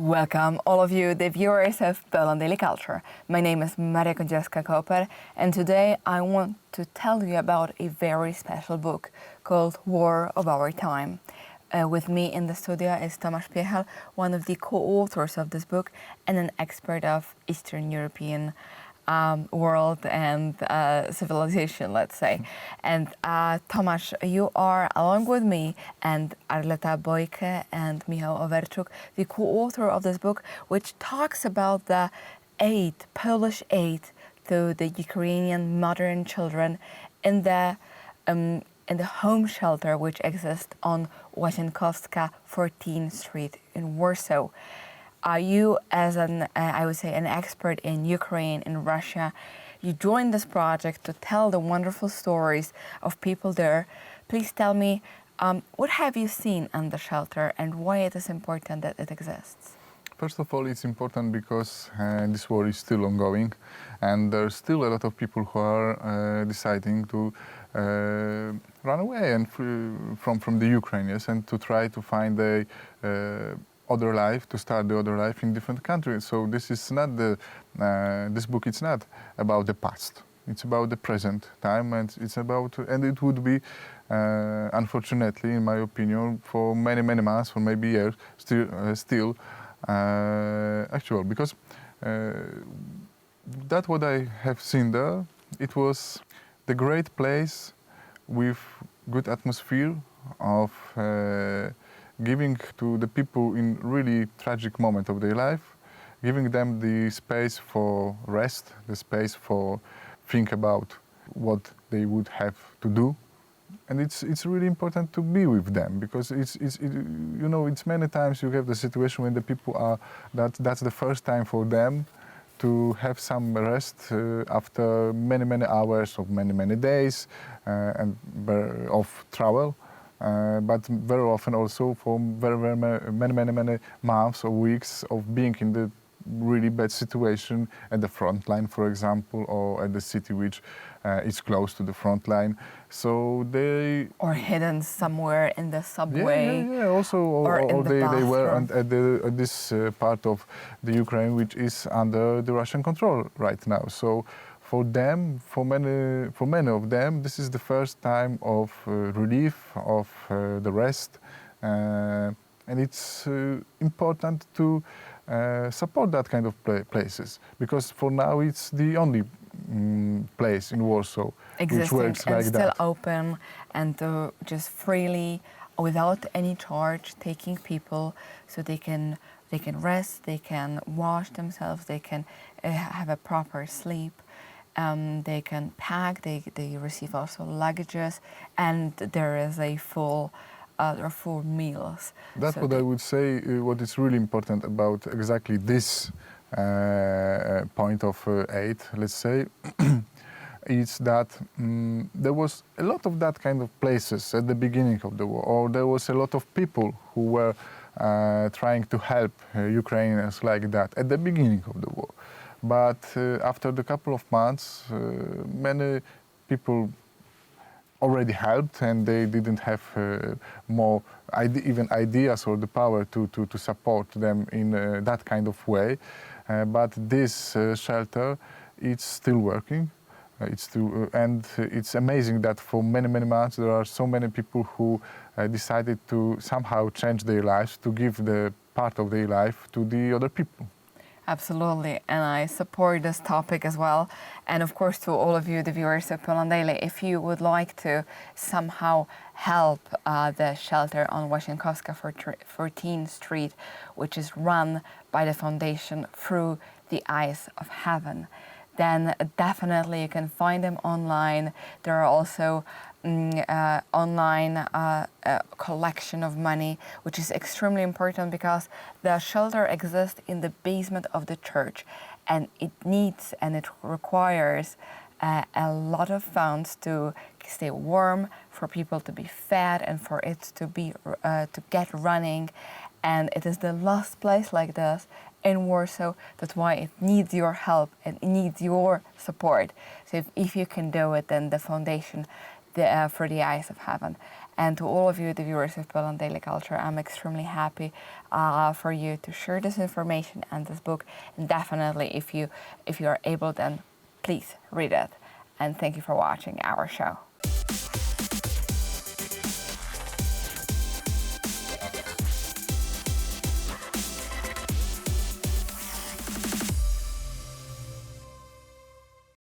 Welcome, all of you, the viewers of Poland Daily Culture. My name is Maria Kądzielska-Koper, and today I want to tell you about a very special book called War of Our Time. With me in the studio is Tomasz Piechal, one of the co-authors of this book and an expert of Eastern European world and civilization, let's say. And Tomasz, you are, along with me and Arleta Bojke and Michał Overczuk, the co-author of this book, which talks about the Polish aid to the Ukrainian modern children in the home shelter which exists on Łazienkowska 14th Street in Warsaw. You, as an expert in Ukraine and Russia, you joined this project to tell the wonderful stories of people there. Please tell me, what have you seen in the shelter and why it is important that it exists? First of all, it's important because this war is still ongoing, and there's still a lot of people who are deciding to run away and from the Ukrainians and to try to find a other life, to start the other life in different countries. So this is not this book is not about the past. It's about the present time, and it would be, unfortunately, in my opinion, for many months or maybe years, still actual, because that what I have seen there, it was the great place with good atmosphere of giving to the people in really tragic moment of their life, giving them the space for rest, the space for think about what they would have to do. And it's really important to be with them, because it's many times you have the situation when the people are, that's the first time for them to have some rest after many hours of many days and of travel. But very often also for very many months or weeks of being in the really bad situation at the front line, for example, or at the city which is close to the front line. So they... Or hidden somewhere in the subway. Yeah. Also, or they were at this part of the Ukraine which is under the Russian control right now. So for them, for many of them, this is the first time of relief, of the rest, and it's important to support that kind of places, because for now it's the only place in Warsaw which works like and that. Still open and just freely, without any charge, taking people so they can rest, they can wash themselves, they can have a proper sleep. They can pack, they receive also luggages, and there is a full meals. That's what I would say, what is really important about exactly this point of aid, let's say, is that there was a lot of that kind of places at the beginning of the war, or there was a lot of people who were trying to help Ukrainians like that at the beginning of the war. But after the couple of months, many people already helped, and they didn't have more even ideas or the power to support them in that kind of way. But this shelter, it's still working. And it's amazing that for many months there are so many people who decided to somehow change their lives, to give the part of their life to the other people. Absolutely, and I support this topic as well. And of course, to all of you, the viewers of Poland Daily, if you would like to somehow help the shelter on Łazienkowska 14th Street, which is run by the foundation Through the Eyes of Heaven, then definitely you can find them online. There are also online collection of money, which is extremely important because the shelter exists in the basement of the church, and it needs and it requires a lot of funds to stay warm, for people to be fed, and for it to be to get running. And it is the last place like this in Warsaw. That's why it needs your help and it needs your support. So if you can do it, then the foundation Through the Eyes of Heaven. And to all of you, the viewers of Poland Daily Culture, I'm extremely happy for you to share this information and this book. And definitely, if you are able, then please read it. And thank you for watching our show.